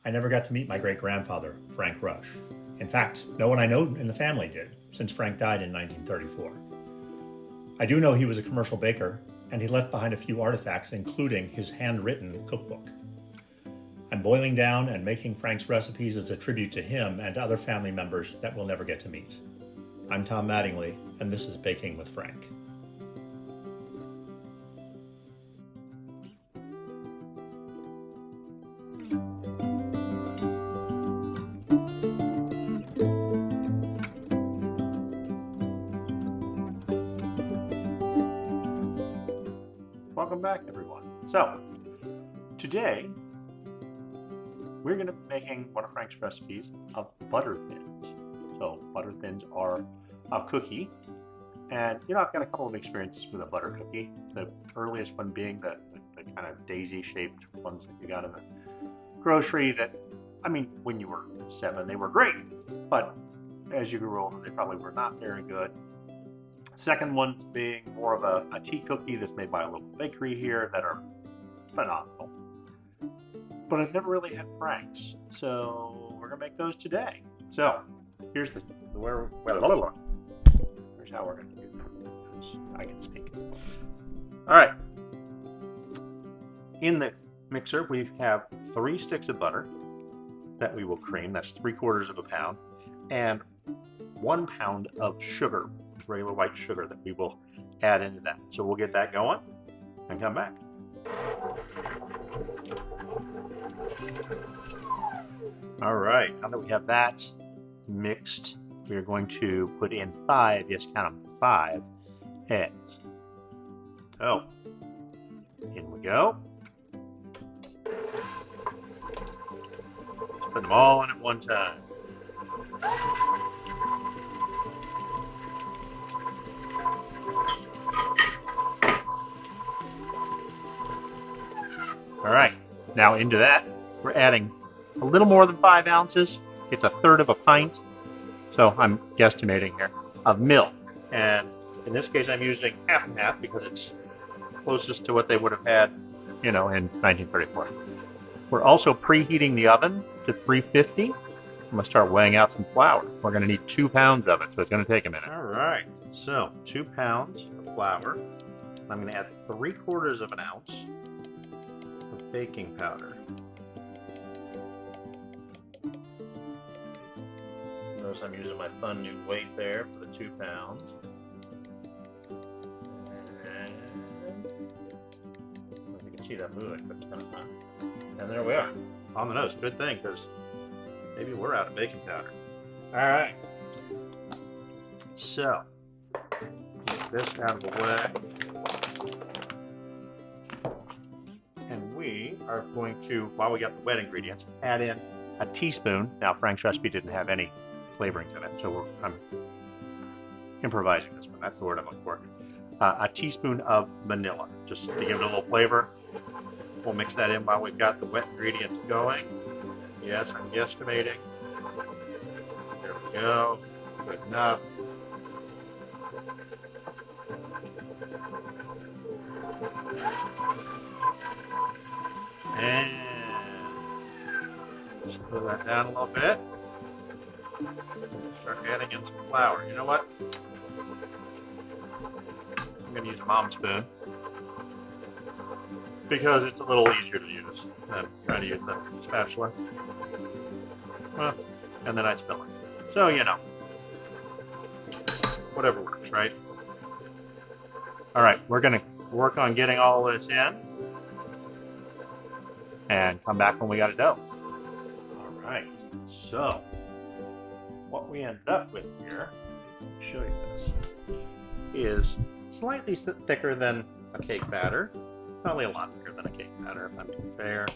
I never got to meet my great-grandfather, Frank Rush. In fact, no one I know in the family did, since Frank died in 1934. I do know he was a commercial baker, and he left behind a few artifacts, including his handwritten cookbook. I'm boiling down and making Frank's recipes as a tribute to him and to other family members that we'll never get to meet. I'm Tom Mattingly, and this is Baking with Frank. Welcome back, everyone. So, today we're going to be making one of Frank's recipes of butter thins. So, butter thins are a cookie, and I've got a couple of experiences with a butter cookie. The earliest one being the kind of daisy-shaped ones that you got in the grocery. When you were 7, they were great, but as you grew older, they probably were not very good. Second ones being more of a tea cookie that's made by a local bakery here that are phenomenal. But I've never really had Frank's, so we're gonna make those today. So here's here's how we're gonna do this. I can speak. All right. In the mixer, we have 3 sticks of butter that we will cream. That's 3/4 of a pound, and 1 pound of sugar, regular white sugar, that we will add into that. So we'll get that going and come back. All right, now that we have that mixed, we are going to put in 5, yes, count them, 5 eggs. So, in we go. Let's put them all in at one time. All right, now into that, we're adding a little more than 5 ounces. It's 1/3 of a pint, so I'm guesstimating here, of milk. And in this case, I'm using half and half because it's closest to what they would have had, in 1934. We're also preheating the oven to 350. I'm going to start weighing out some flour. We're going to need 2 pounds of it, so it's going to take a minute. All right, so 2 pounds of flour. I'm going to add 3/4 of an ounce of baking powder. Notice I'm using my fun new weight there for the 2 pounds. And you can see that moving, but it's kind of fun. And there we are, on the nose. Good thing, because maybe we're out of baking powder. All right. So, get this out of the way. And we are going to, while we got the wet ingredients, add in a teaspoon. Now, Frank's recipe didn't have any flavorings in it, so I'm improvising this one. That's the word I'm looking for. A teaspoon of vanilla, just to give it a little flavor. We'll mix that in while we've got the wet ingredients going. Yes, I'm guesstimating. There we go. Good enough. And slow that down a little bit. Start adding in some flour. You know what? I'm going to use a mom spoon because it's a little easier to use than trying to use the spatula. Well, and then I spill it. So, whatever works, right? All right, we're going to work on getting all this in and come back when we got a dough. All right, so what we ended up with here, I'll show you this, is slightly thicker than a cake batter. Probably a lot thicker than a cake batter, if I'm being fair.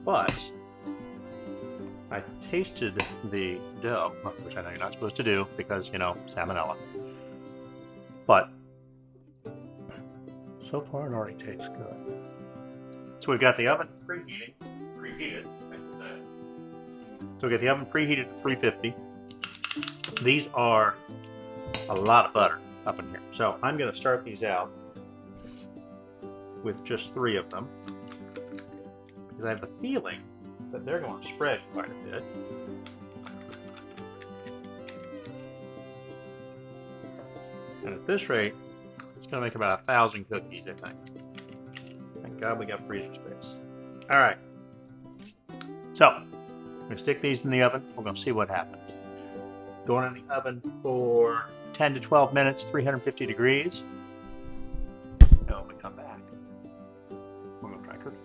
But I tasted the dough, which I know you're not supposed to do because, salmonella. But so far it already tastes good. So we've got the oven preheated. So we got the oven preheated to 350. These are a lot of butter up in here. So I'm going to start these out with just 3 of them. because I have the feeling that they're going to spread quite a bit. And at this rate, it's going to make about 1,000 cookies, I think. Thank God we got freezer space. All right. So, I'm going to stick these in the oven. We're going to see what happens. Going in the oven for 10 to 12 minutes, 350 degrees. And when we come back, we're going to try cooking.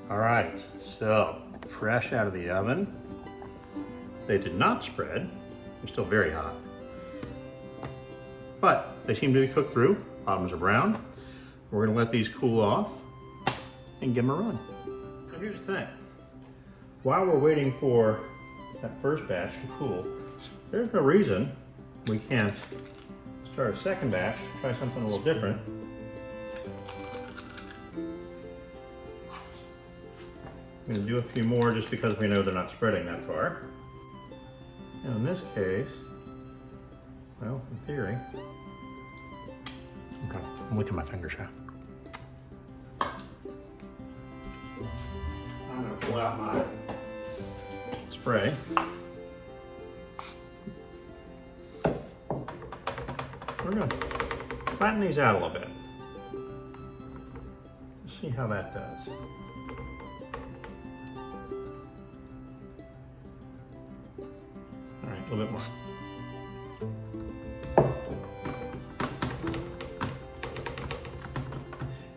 All right, so fresh out of the oven. They did not spread. They're still very hot. But they seem to be cooked through. Bottoms are brown. We're going to let these cool off and give them a run. So here's the thing. While we're waiting for that first batch to cool, there's no reason we can't start a second batch, try something a little different. I'm going to do a few more just because we know they're not spreading that far. And in this case, well, in theory, okay, I'm licking my fingers here. I'm going to pull out my spray. We're going to flatten these out a little bit. Let's see how that does. All right, a little bit more.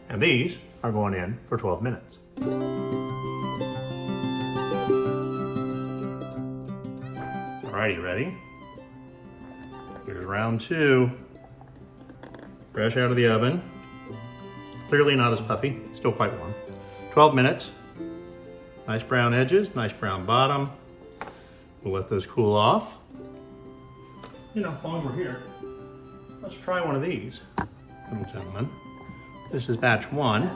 And these are going in for 12 minutes. Alrighty, ready? Here's round two. Fresh out of the oven. Clearly not as puffy, still quite warm. 12 minutes. Nice brown edges, nice brown bottom. We'll let those cool off. You know, as long as we're here, let's try one of these, little gentlemen. This is batch one.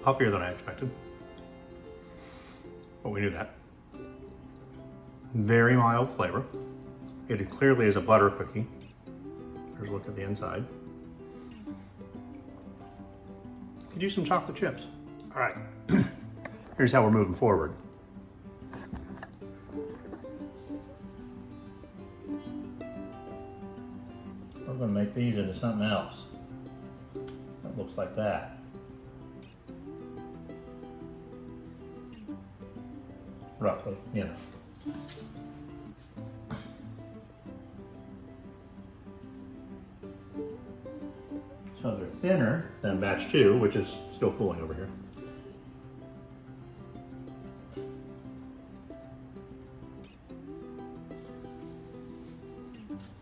Puffier than I expected, but we knew that. Very mild flavor. It clearly is a butter cookie. Here's a look at the inside. Could use some chocolate chips. All right, here's how we're moving forward. We're going to make these into something else that looks like that. Roughly, you know. So they're thinner than batch two, which is still cooling over here.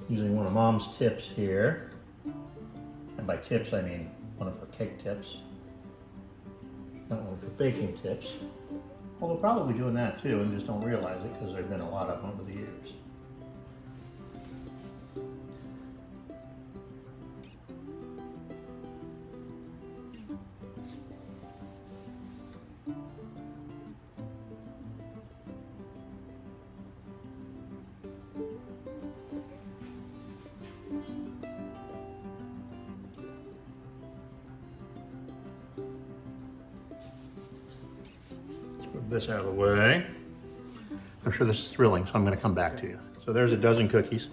Using one of Mom's tips here. And by tips, I mean one of her cake tips. Not one of her baking tips. Although probably doing that too and just don't realize it because there have been a lot of them over the years. Move this out of the way. I'm sure this is thrilling, so I'm going to come back to you. So there's a dozen cookies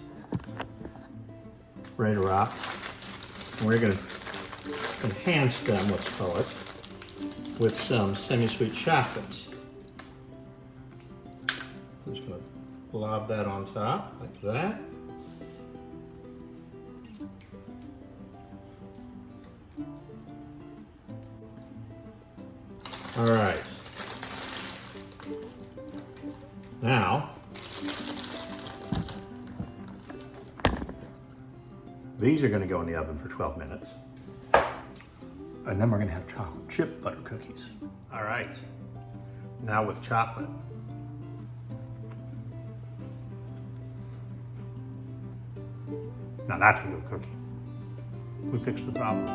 ready to rock. And we're going to enhance them, let's call it, with some semi-sweet chocolates. I'm just going to lob that on top like that. All right. Now, these are going to go in the oven for 12 minutes. And then we're going to have chocolate chip butter cookies. All right. Now with chocolate. Now that's a good cookie. We fixed the problem.